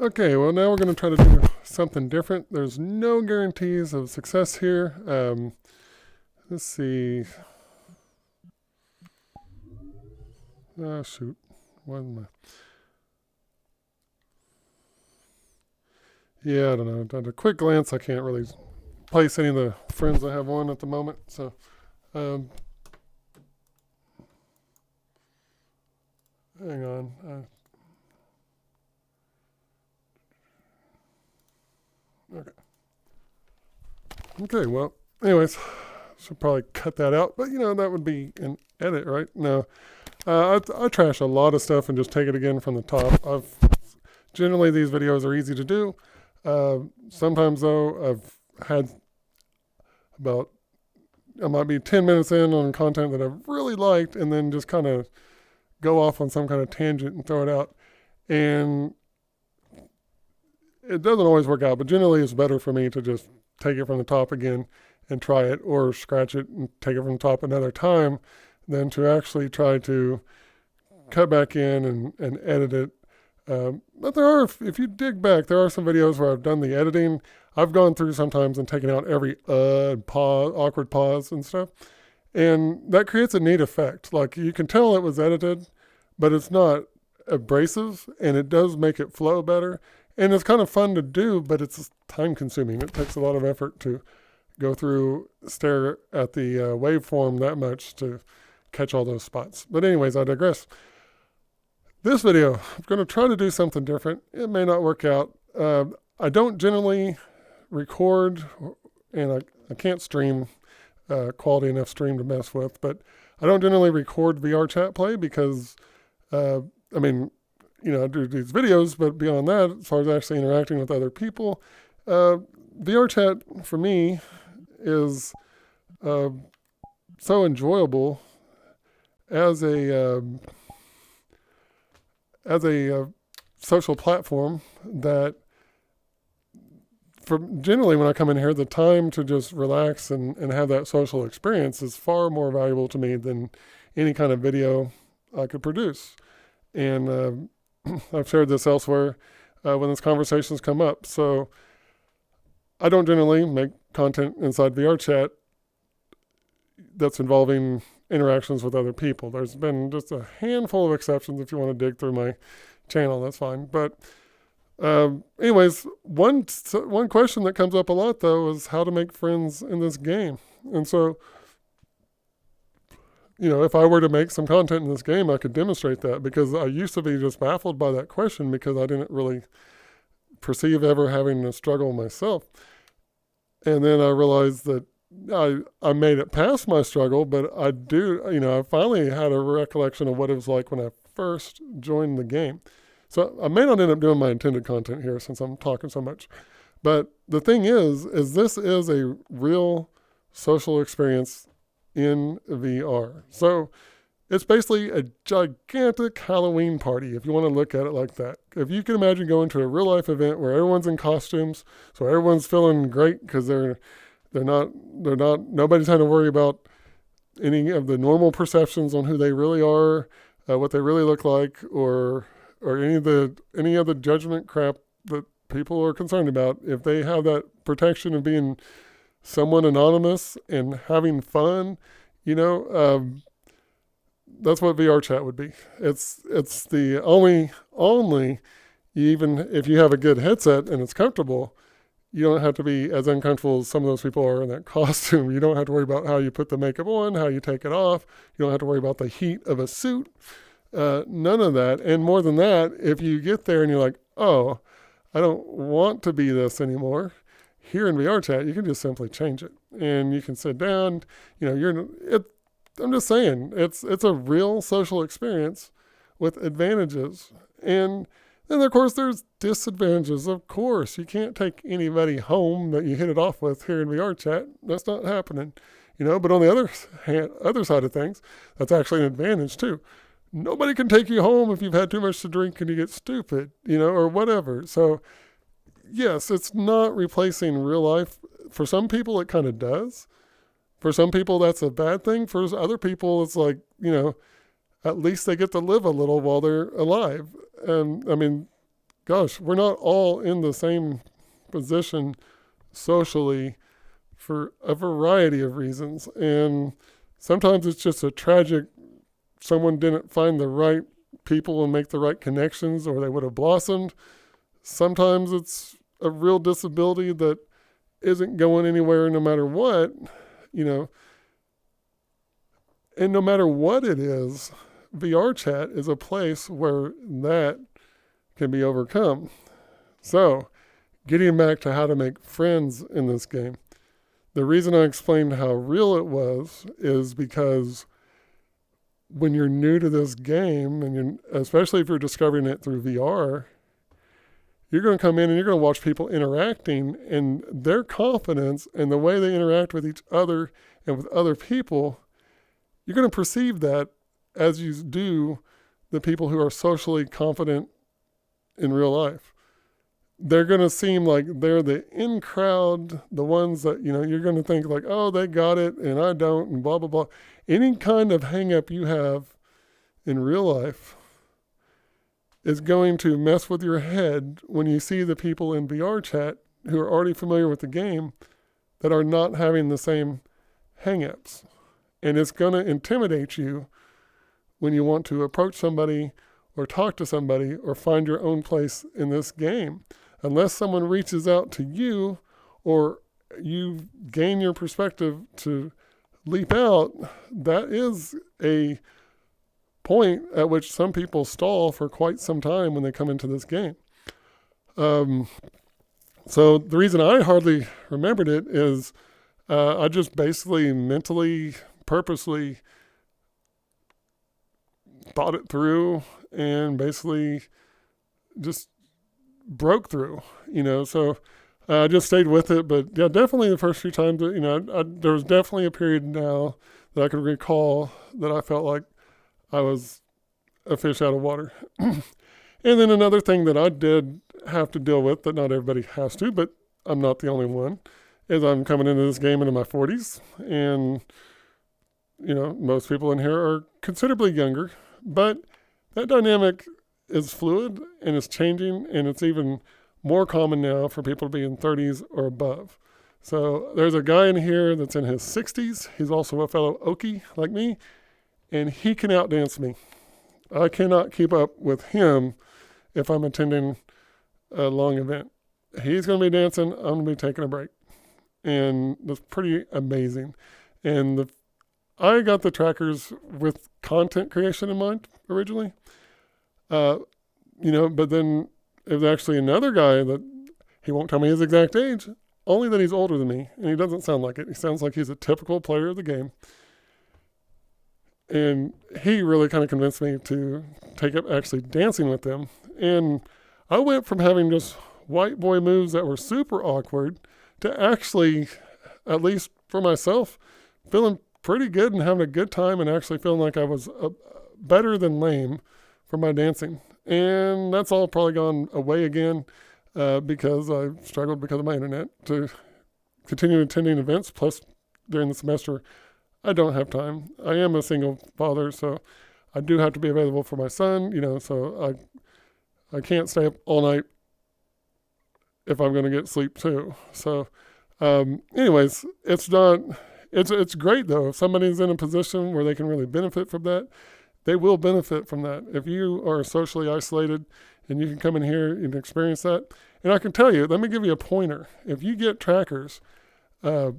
Okay, well now we're going to try to do something different. There's no guarantees of success here. Let's see. Oh, shoot. What am I? Yeah, I don't know. At a quick glance, I can't really place any of the friends I have on at the moment. So, hang on. Okay. Okay, well, anyways, should probably cut that out. But, that would be an edit, right? No. I trash a lot of stuff and just take it again from the top. Generally, these videos are easy to do. Sometimes, though, I've had I might be 10 minutes in on content that I've really liked and then just kind of go off on some kind of tangent and throw it out. And it doesn't always work out, but generally it's better for me to just take it from the top again and try it, or scratch it and take it from the top another time, than to actually try to cut back in and edit it. But there are, if you dig back, there are some videos where I've done the editing. I've gone through sometimes and taken out every pause, awkward pause and stuff. And that creates a neat effect. Like, you can tell it was edited, but it's not abrasive, and it does make it flow better. And it's kind of fun to do, but it's time consuming. It takes a lot of effort to go through, stare at the waveform that much to catch all those spots. But anyways, I digress. This video, I'm going to try to do something different. It may not work out. I don't generally record, and I can't stream quality enough stream to mess with, but I don't generally record VRChat play because, I do these videos, but beyond that, as far as actually interacting with other people, VRChat for me is so enjoyable as a social platform that generally when I come in here, the time to just relax and have that social experience is far more valuable to me than any kind of video I could produce. And I've shared this elsewhere when these conversations come up. So I don't generally make content inside VRChat that's involving interactions with other people. There's been just a handful of exceptions. If you want to dig through my channel, that's fine. But anyways, one question that comes up a lot, though, is how to make friends in this game. And so, if I were to make some content in this game, I could demonstrate that, because I used to be just baffled by that question because I didn't really perceive ever having a struggle myself. And then I realized that I made it past my struggle, but I finally had a recollection of what it was like when I first joined the game. So I may not end up doing my intended content here since I'm talking so much. But the thing is this is a real social experience in VR. So it's basically a gigantic Halloween party, if you want to look at it like that. If you can imagine going to a real life event where everyone's in costumes, so everyone's feeling great because nobody's had to worry about any of the normal perceptions on who they really are, what they really look like, or any of the judgment crap that people are concerned about. If they have that protection of being someone anonymous and having fun, that's what VRChat would be. It's the only, even if you have a good headset and it's comfortable, you don't have to be as uncomfortable as some of those people are in that costume. You don't have to worry about how you put the makeup on, how you take it off. You don't have to worry about the heat of a suit. None of that. And more than that, if you get there and you're like, oh, I don't want to be this anymore, here in VRChat, you can just simply change it. And you can sit down, I'm just saying, it's a real social experience with advantages. And then, of course, there's disadvantages. Of course, you can't take anybody home that you hit it off with here in VRChat. That's not happening, But on the other side of things, that's actually an advantage too. Nobody can take you home if you've had too much to drink and you get stupid, or whatever. So, yes, it's not replacing real life. For some people, it kind of does. For some people, that's a bad thing. For other people, it's like, at least they get to live a little while they're alive. gosh, we're not all in the same position socially for a variety of reasons. And sometimes it's just a tragic, someone didn't find the right people and make the right connections, or they would have blossomed. Sometimes it's a real disability that isn't going anywhere no matter what, you know. And no matter what it is, VRChat is a place where that can be overcome. So, getting back to how to make friends in this game, the reason I explained how real it was is because when you're new to this game, and especially if you're discovering it through VR, you're going to come in and you're going to watch people interacting, and their confidence and the way they interact with each other and with other people, you're going to perceive that as you do the people who are socially confident in real life. They're going to seem like they're the in crowd, the ones that, you're going to think like, oh, they got it and I don't, and blah, blah, blah. Any kind of hang up you have in real life is going to mess with your head when you see the people in VRChat who are already familiar with the game that are not having the same hang-ups. And it's going to intimidate you when you want to approach somebody or talk to somebody or find your own place in this game. Unless someone reaches out to you or you gain your perspective to leap out, that is a point at which some people stall for quite some time when they come into this game. So the reason I hardly remembered it is I just basically mentally, purposely thought it through and basically just broke through, so I just stayed with it. But yeah, definitely the first few times, there was definitely a period now that I could recall that I felt like I was a fish out of water. And then another thing that I did have to deal with that not everybody has to, but I'm not the only one, is I'm coming into this game into my 40s. And, most people in here are considerably younger, but that dynamic is fluid and it's changing, and it's even more common now for people to be in 30s or above. So there's a guy in here that's in his 60s. He's also a fellow Okie like me, and he can outdance me. I cannot keep up with him if I'm attending a long event. He's going to be dancing, I'm going to be taking a break. And that's pretty amazing. And I got the trackers with content creation in mind originally. But then it was actually another guy that he won't tell me his exact age, only that he's older than me, and he doesn't sound like it. He sounds like he's a typical player of the game. And he really kind of convinced me to take up actually dancing with them. And I went from having just white boy moves that were super awkward to actually, at least for myself, feeling pretty good and having a good time and actually feeling like I was better than lame for my dancing. And that's all probably gone away again because I struggled because of my internet to continue attending events. Plus, during the semester, I don't have time. I am a single father, so I do have to be available for my son, so I can't stay up all night if I'm going to get sleep too. So anyways, it's great though. If somebody's in a position where they can really benefit from that, they will benefit from that. If you are socially isolated and you can come in here and experience that. And I can tell you, let me give you a pointer. If you get trackers, try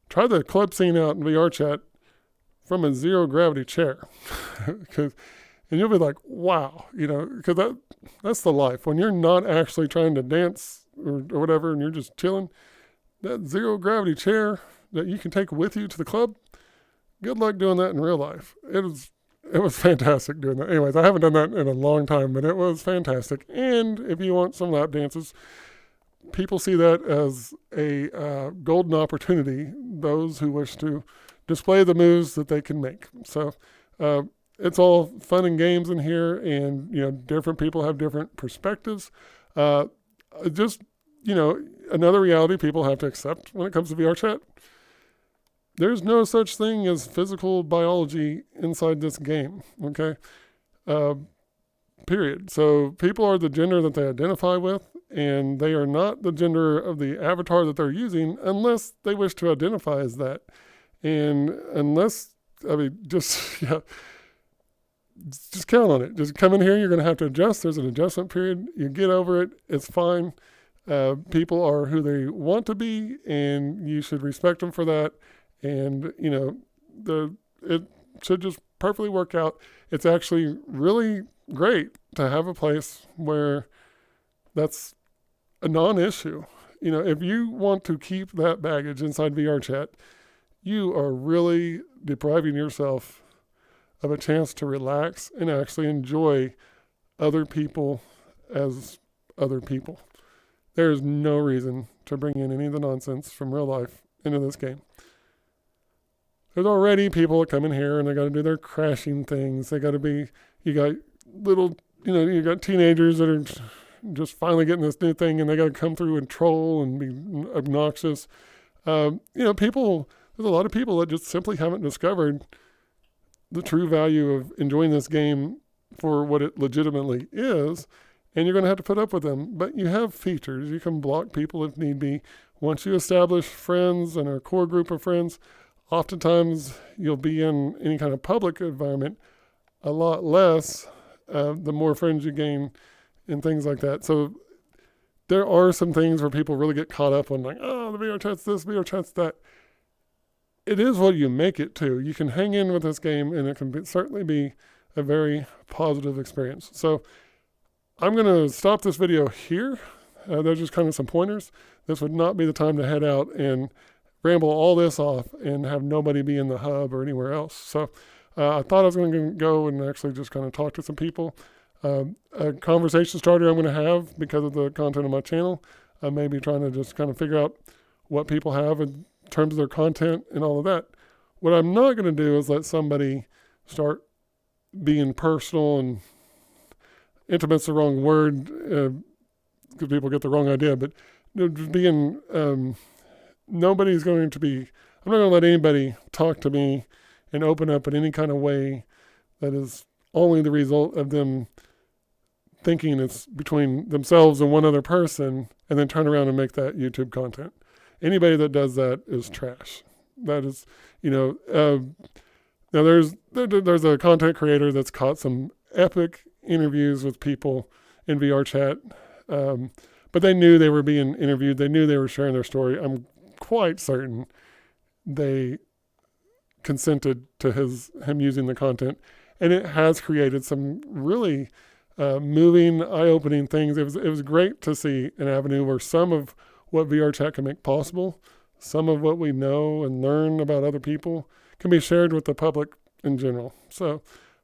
the club scene out in VRChat from a zero gravity chair. And you'll be like, wow, because that's the life. When you're not actually trying to dance or whatever and you're just chilling, that zero gravity chair that you can take with you to the club, good luck doing that in real life. It was fantastic doing that. Anyways, I haven't done that in a long time, but it was fantastic. And if you want some lap dances, people see that as a golden opportunity, those who wish to display the moves that they can make. So it's all fun and games in here, and, different people have different perspectives. Another reality people have to accept when it comes to VRChat. There's no such thing as physical biology inside this game, okay? period. So people are the gender that they identify with, and they are not the gender of the avatar that they're using unless they wish to identify as that. And unless, just count on it. Just come in here, you're going to have to adjust. There's an adjustment period. You get over it. It's fine. People are who they want to be, and you should respect them for that. And, it should just perfectly work out. It's actually really great to have a place where that's a non-issue. If you want to keep that baggage inside VRChat, you are really depriving yourself of a chance to relax and actually enjoy other people as other people. There is no reason to bring in any of the nonsense from real life into this game. There's already people that come in here and they got to do their crashing things. You got teenagers that are just finally getting this new thing, and they got to come through and troll and be obnoxious. There's a lot of people that just simply haven't discovered the true value of enjoying this game for what it legitimately is, and you're going to have to put up with them. But you have features. You can block people if need be. Once you establish friends and a core group of friends, oftentimes you'll be in any kind of public environment a lot less the more friends you gain and things like that. So there are some things where people really get caught up on the VRChat's this, VRChat's that. It is what you make it to. You can hang in with this game, and it can certainly be a very positive experience. So I'm going to stop this video here. There's just kind of some pointers. This would not be the time to head out and ramble all this off and have nobody be in the hub or anywhere else. So I thought I was going to go and actually just kind of talk to some people. A conversation starter I'm going to have because of the content of my channel. I may be trying to just kind of figure out what people have in terms of their content and all of that. What I'm not going to do is let somebody start being personal, and intimate's the wrong word because people get the wrong idea, but being, nobody's going to be, I'm not going to let anybody talk to me and open up in any kind of way that is only the result of them thinking it's between themselves and one other person, and then turn around and make that YouTube content. Anybody that does that is trash. That is, now there's a content creator that's caught some epic interviews with people in VRChat, but they knew they were being interviewed. They knew they were sharing their story. I'm quite certain they consented to him using the content, and it has created some really moving, eye-opening things. It was great to see an avenue where some of what VRChat can make possible, some of what we know and learn about other people can be shared with the public in general. So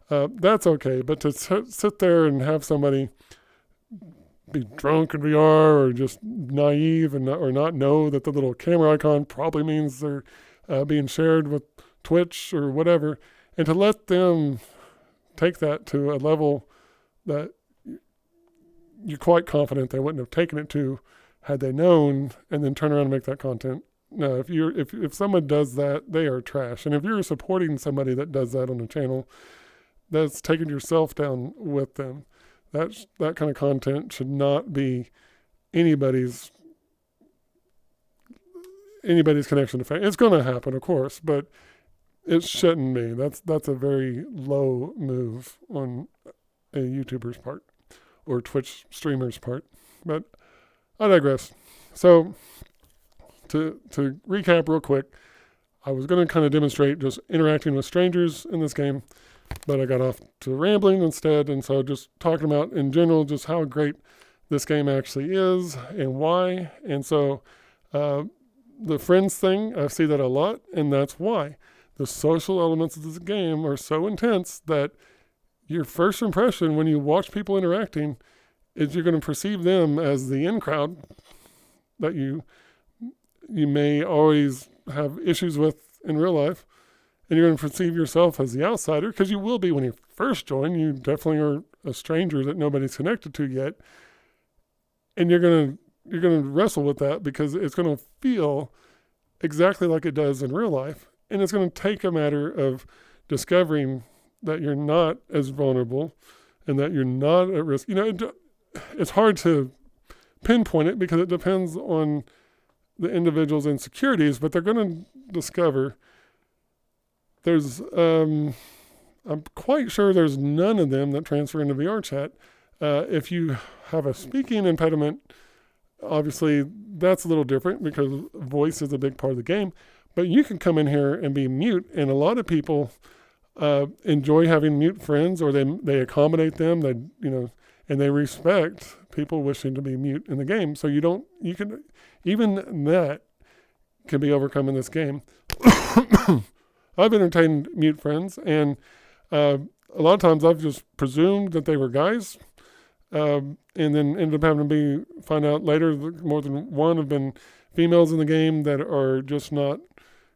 that's okay. But to sit there and have somebody be drunk in VR or just naive or not know that the little camera icon probably means they're being shared with Twitch or whatever, and to let them take that to a level that you're quite confident they wouldn't have taken it to had they known, and then turn around and make that content. No, if someone does that, they are trash. And if you're supporting somebody that does that on a channel, that's taking yourself down with them. That kind of content should not be anybody's connection to fame. It's going to happen, of course, but it shouldn't be. That's a very low move on a YouTuber's part or Twitch streamer's part. But I digress. So to recap real quick, I was going to kind of demonstrate just interacting with strangers in this game, but I got off to rambling instead. And so just talking about in general just how great this game actually is and why. And so the friends thing, I see that a lot, and that's why. The social elements of this game are so intense that your first impression when you watch people interacting is you're going to perceive them as the in crowd that you may always have issues with in real life, and you're going to perceive yourself as the outsider, because you will be when you first join. You definitely are a stranger that nobody's connected to yet, and you're going to wrestle with that because it's going to feel exactly like it does in real life, and it's going to take a matter of discovering that you're not as vulnerable and that you're not at risk. It's hard to pinpoint it because it depends on the individual's insecurities, but they're going to discover I'm quite sure there's none of them that transfer into VRChat. If you have a speaking impediment, obviously that's a little different because voice is a big part of the game, but you can come in here and be mute, and a lot of people enjoy having mute friends, or they accommodate them, and they respect people wishing to be mute in the game. So even that can be overcome in this game. I've entertained mute friends, and a lot of times I've just presumed that they were guys, and then ended up having to find out later that more than one have been females in the game that are just not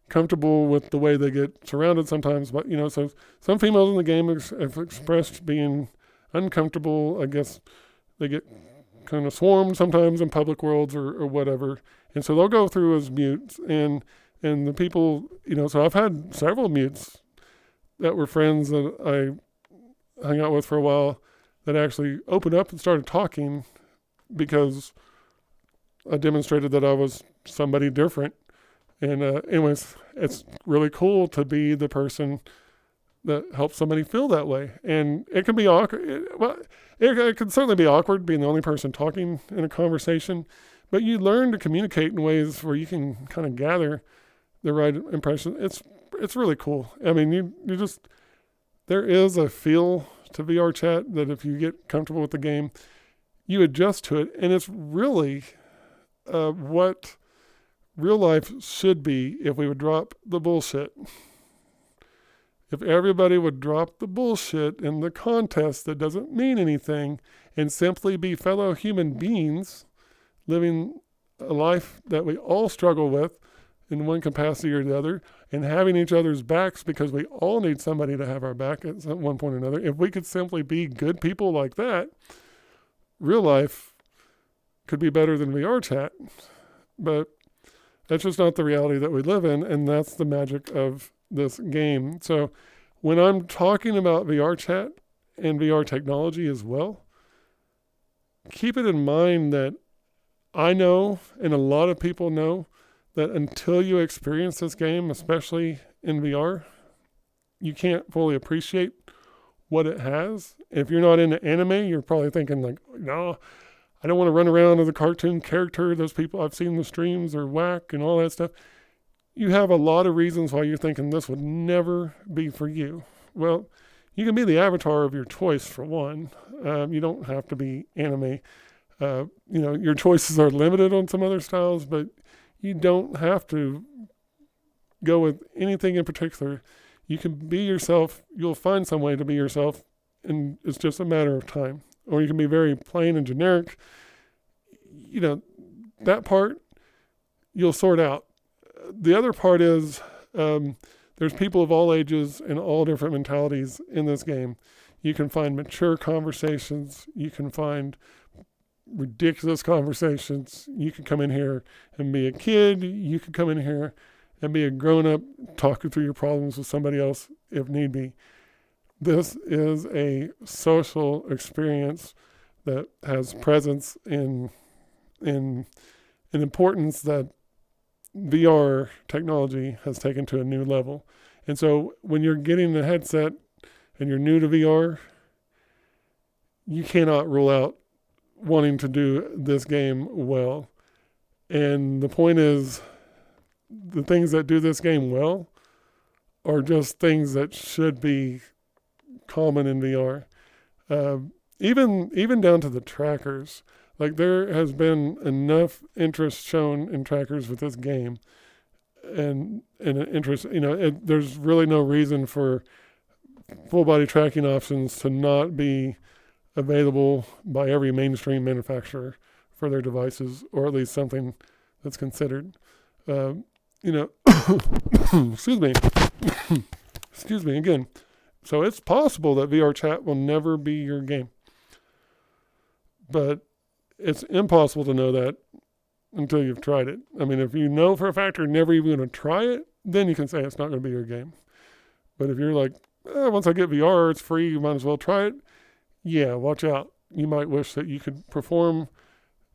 comfortable with the way they get surrounded sometimes. But, so some females in the game have expressed being uncomfortable. I guess they get kind of swarmed sometimes in public worlds or whatever. And so they'll go through as mutes, and the people, so I've had several mutes that were friends that I hung out with for a while that actually opened up and started talking because I demonstrated that I was somebody different. And anyways, it's really cool to be the person that helps somebody feel that way. And it can be awkward. It can certainly be awkward being the only person talking in a conversation, but you learn to communicate in ways where you can kind of gather the right impression. It's really cool. I mean, there is a feel to VRChat that if you get comfortable with the game, you adjust to it. And it's really what real life should be if we would drop the bullshit. If everybody would drop the bullshit in the contest that doesn't mean anything and simply be fellow human beings living a life that we all struggle with in one capacity or the other, and having each other's backs because we all need somebody to have our back at one point or another. If we could simply be good people like that, real life could be better than VRChat. But that's just not the reality that we live in, and that's the magic of this game. So when I'm talking about VRChat and VR technology as well, keep it in mind that I know, and a lot of people know, that until you experience this game, especially in VR, you can't fully appreciate what it has. If you're not into anime, you're probably thinking like, no, I don't want to run around as a cartoon character. Those people I've seen the streams are whack and all that stuff. You have a lot of reasons why you're thinking this would never be for you. Well, you can be the avatar of your choice for one. You don't have to be anime. Your choices are limited on some other styles, but you don't have to go with anything in particular. You can be yourself. You'll find some way to be yourself, and it's just a matter of time. Or you can be very plain and generic. That part you'll sort out. The other part is there's people of all ages and all different mentalities in this game. You can find mature conversations. You can find ridiculous conversations. You can come in here and be a kid. You can come in here and be a grown-up talking through your problems with somebody else if need be. This is a social experience that has presence in importance that VR technology has taken to a new level. And so when you're getting the headset and you're new to VR, you cannot rule out wanting to do this game well. And the point is, the things that do this game well are just things that should be common in VR. Even down to the trackers. Like, there has been enough interest shown in trackers with this game, and an interest, there's really no reason for full body tracking options to not be available by every mainstream manufacturer for their devices, or at least something that's considered. Excuse me. Excuse me again. So it's possible that VRChat will never be your game. But it's impossible to know that until you've tried it. I mean, if you know for a fact you're never even going to try it, then you can say it's not going to be your game. But if you're like, once I get VR, it's free, you might as well try it. yeah, watch out. You might wish that you could perform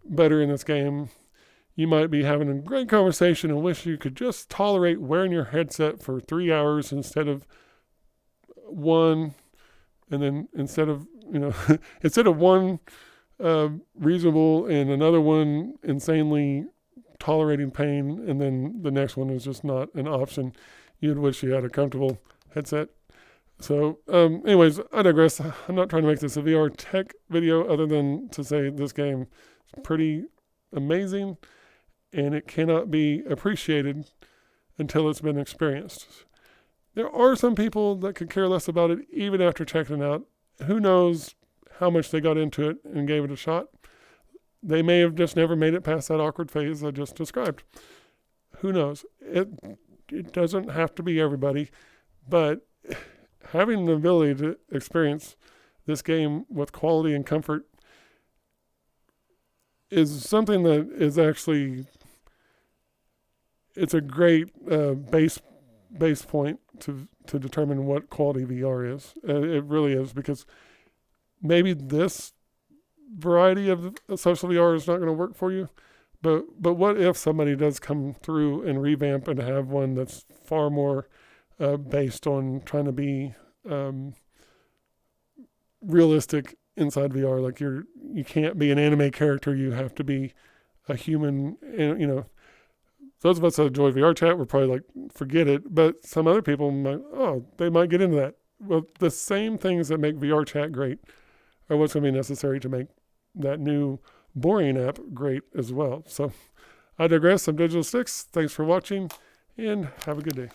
better in this game. You might be having a great conversation and wish you could just tolerate wearing your headset for 3 hours instead of one, and then instead of, instead of one reasonable and another one insanely tolerating pain, and then the next one is just not an option. You'd wish you had a comfortable headset. So, anyways, I digress. I'm not trying to make this a VR tech video other than to say this game is pretty amazing, and it cannot be appreciated until it's been experienced. There are some people that could care less about it even after checking it out. Who knows how much they got into it and gave it a shot. They may have just never made it past that awkward phase I just described. Who knows? It doesn't have to be everybody, but having the ability to experience this game with quality and comfort is something that is actually, it's a great base point to determine what quality VR is. It really is, because maybe this variety of social VR is not going to work for you, but what if somebody does come through and revamp and have one that's far more based on trying to be realistic inside VR? Like you can't be an anime character, you have to be a human. And those of us that enjoy VRChat, we're probably like, forget it. But some other people they might get into that. Well, the same things that make VRChat great are what's going to be necessary to make that new boring app great as well. So I digress. I'm Digital Sticks. Thanks for watching, and have a good day.